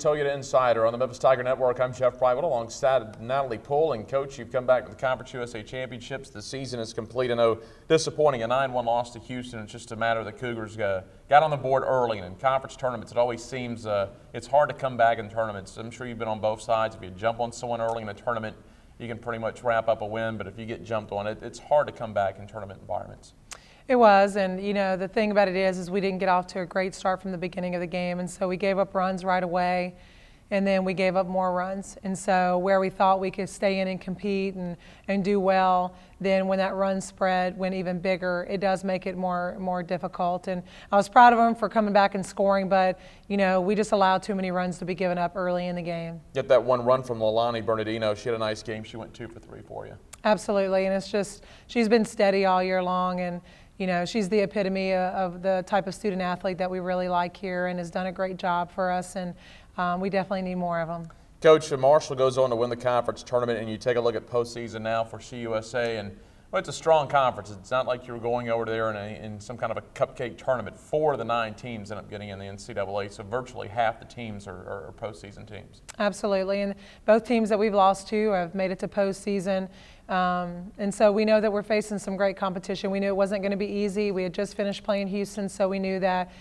Toyota Insider on the Memphis Tiger Network. I'm Jeff Brightwell alongside Natalie Poole. And Coach, you've come back with the Conference USA Championships. The season is complete. I know disappointing, a 9-1 loss to Houston. It's just a matter of the Cougars got on the board early. And in conference tournaments, it always seems it's hard to come back in tournaments. I'm sure you've been on both sides. If you jump on someone early in a tournament, you can pretty much wrap up a win. But if you get jumped on, it's hard to come back in tournament environments. It was, and you know, the thing about it is we didn't get off to a great start from the beginning of the game, and so we gave up runs right away, and then we gave up more runs. And so where we thought we could stay in and compete and do well, then when that run spread went even bigger, it does make it more difficult. And I was proud of them for coming back and scoring, but you know, we just allowed too many runs to be given up early in the game. Get that one run from Leilani Bernardino. She had a nice game. She went 2 for 3 for you. Absolutely, and it's just she's been steady all year long, and you know, she's the epitome of the type of student athlete that we really like here and has done a great job for us, and we definitely need more of them. Coach, Marshall goes on to win the conference tournament, and you take a look at postseason now for CUSA, and well, it's a strong conference. It's not like you're going over there in some kind of a cupcake tournament. 4 of the 9 teams end up getting in the NCAA, so virtually half the teams are postseason teams. Absolutely, and both teams that we've lost to have made it to postseason. And so we know that we're facing some great competition. We knew it wasn't going to be easy. We had just finished playing Houston, so we knew that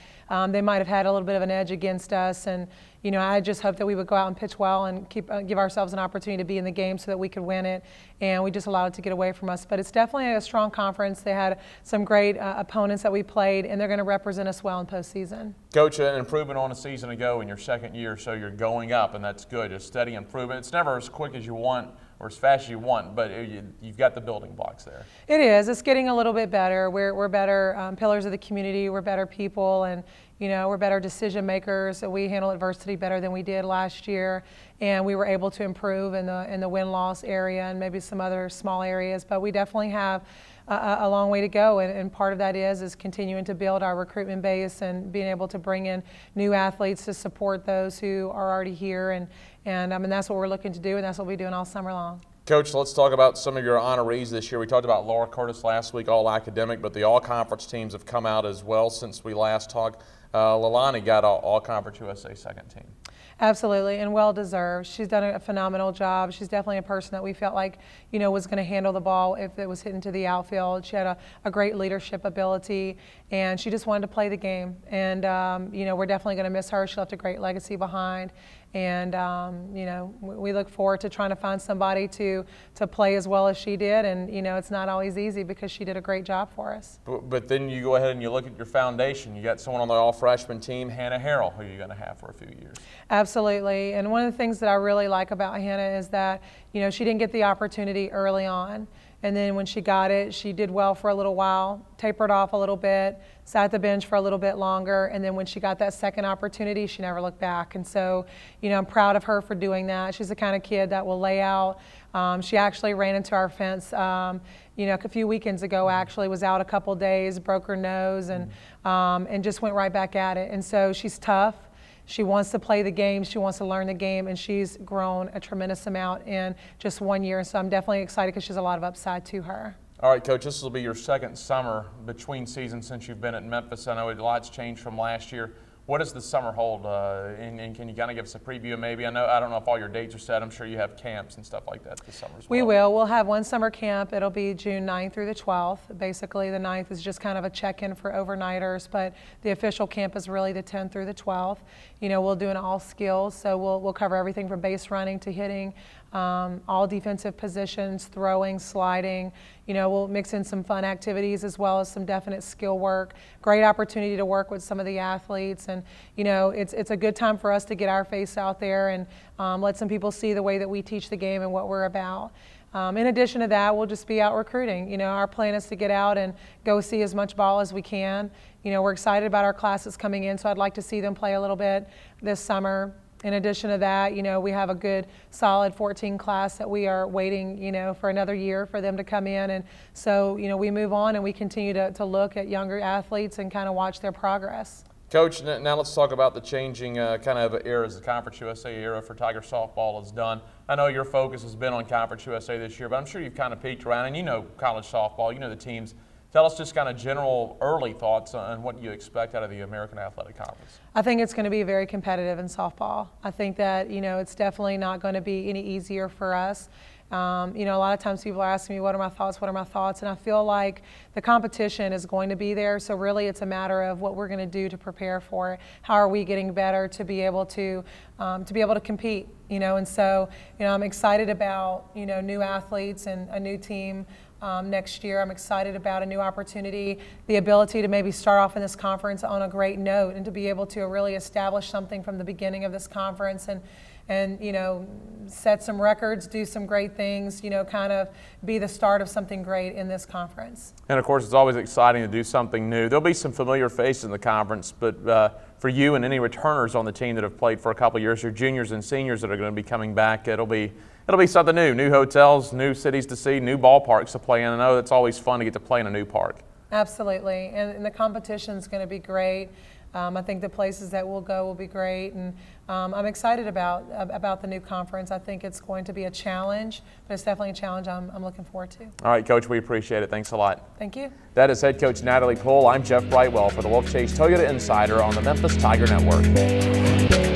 they might have had a little bit of an edge against us. And you know, I just hoped that we would go out and pitch well and give ourselves an opportunity to be in the game so that we could win it. And we just allowed it to get away from us. But it's definitely a strong conference. They had some great opponents that we played, and they're going to represent us well in postseason. Coach, an improvement on a season ago in your second year, so you're going up, and that's good. A steady improvement. It's never as quick as you want or as fast as you want, but you've got the building blocks there. It is. It's getting a little bit better. We're better pillars of the community. We're better people, and you know, we're better decision makers. We handle adversity better than we did last year, and we were able to improve in the win-loss area and maybe some other small areas. But we definitely have a long way to go, and part of that is continuing to build our recruitment base and being able to bring in new athletes to support those who are already here, and I mean, that's what we're looking to do, and that's what we're doing all summer long. Coach, let's talk about some of your honorees this year. We talked about Laura Curtis last week, all academic, but the all-conference teams have come out as well since we last talked. Leilani got all-conference USA second team. Absolutely, and well-deserved. She's done a phenomenal job. She's definitely a person that we felt like, you know, was going to handle the ball if it was hitting to the outfield. She had a great leadership ability, and she just wanted to play the game. And, you know, we're definitely going to miss her. She left a great legacy behind. And, you know, we look forward to trying to find somebody to play as well as she did. And, you know, it's not always easy because she did a great job for us. But then you go ahead and you look at your foundation. You got someone on the all-freshman team, Hannah Harrell, who you're going to have for a few years. Absolutely. And one of the things that I really like about Hannah is that, you know, she didn't get the opportunity early on. And then when she got it, she did well for a little while, tapered off a little bit, sat at the bench for a little bit longer, and then when she got that second opportunity, she never looked back. And so, you know, I'm proud of her for doing that. She's the kind of kid that will lay out. She actually ran into our fence, you know, a few weekends ago, actually, was out a couple days, broke her nose, and just went right back at it. And so she's tough. She wants to play the game, she wants to learn the game, and she's grown a tremendous amount in just 1 year. And so I'm definitely excited because she has a lot of upside to her. All right, Coach, this will be your second summer between seasons since you've been at Memphis. I know a lot's changed from last year. What does the summer hold, and can you kind of give us a preview maybe? I don't know if all your dates are set. I'm sure you have camps and stuff like that this summer as well. We will. We'll have one summer camp. It'll be June 9th through the 12th. Basically, the 9th is just kind of a check-in for overnighters, but the official camp is really the 10th through the 12th. You know, we'll do an all skills, so we'll cover everything from base running to hitting, all defensive positions, throwing, sliding. You know, we'll mix in some fun activities as well as some definite skill work. Great opportunity to work with some of the athletes, and you know, it's a good time for us to get our face out there and let some people see the way that we teach the game and what we're about. In addition to that, we'll just be out recruiting. You know, our plan is to get out and go see as much ball as we can. You know, we're excited about our classes coming in, so I'd like to see them play a little bit this summer. In addition to that, you know, we have a good solid 14 class that we are waiting, you know, for another year for them to come in. And so, you know, we move on and we continue to look at younger athletes and kind of watch their progress. Coach, now let's talk about the changing kind of eras. The Conference USA era for Tiger softball is done. I know your focus has been on Conference USA this year, but I'm sure you've kind of peeked around, and you know college softball, you know the teams Tell us just kind of general early thoughts on what you expect out of the American Athletic Conference. I think it's going to be very competitive in softball. I think that, you know, it's definitely not going to be any easier for us. You know, a lot of times people are asking me, what are my thoughts, what are my thoughts? And I feel like the competition is going to be there. So really it's a matter of what we're going to do to prepare for it. How are we getting better to be able to compete, you know? And so, you know, I'm excited about, you know, new athletes and a new team next year. I'm excited about a new opportunity, the ability to maybe start off in this conference on a great note and to be able to really establish something from the beginning of this conference and you know, set some records, do some great things, you know, kind of be the start of something great in this conference. And of course, it's always exciting to do something new. There'll be some familiar faces in the conference, but for you and any returners on the team that have played for a couple of years, your juniors and seniors that are going to be coming back, it'll be something new hotels, new cities to see, new ballparks to play in. I know it's always fun to get to play in a new park. Absolutely, and the competition's going to be great. I think the places that we'll go will be great, and I'm excited about the new conference. I think it's going to be a challenge, but it's definitely a challenge I'm looking forward to. All right, Coach, we appreciate it. Thanks a lot. Thank you. That is head coach Natalie Poole. I'm Jeff Brightwell for the Wolfchase Toyota Insider on the Memphis Tiger Network.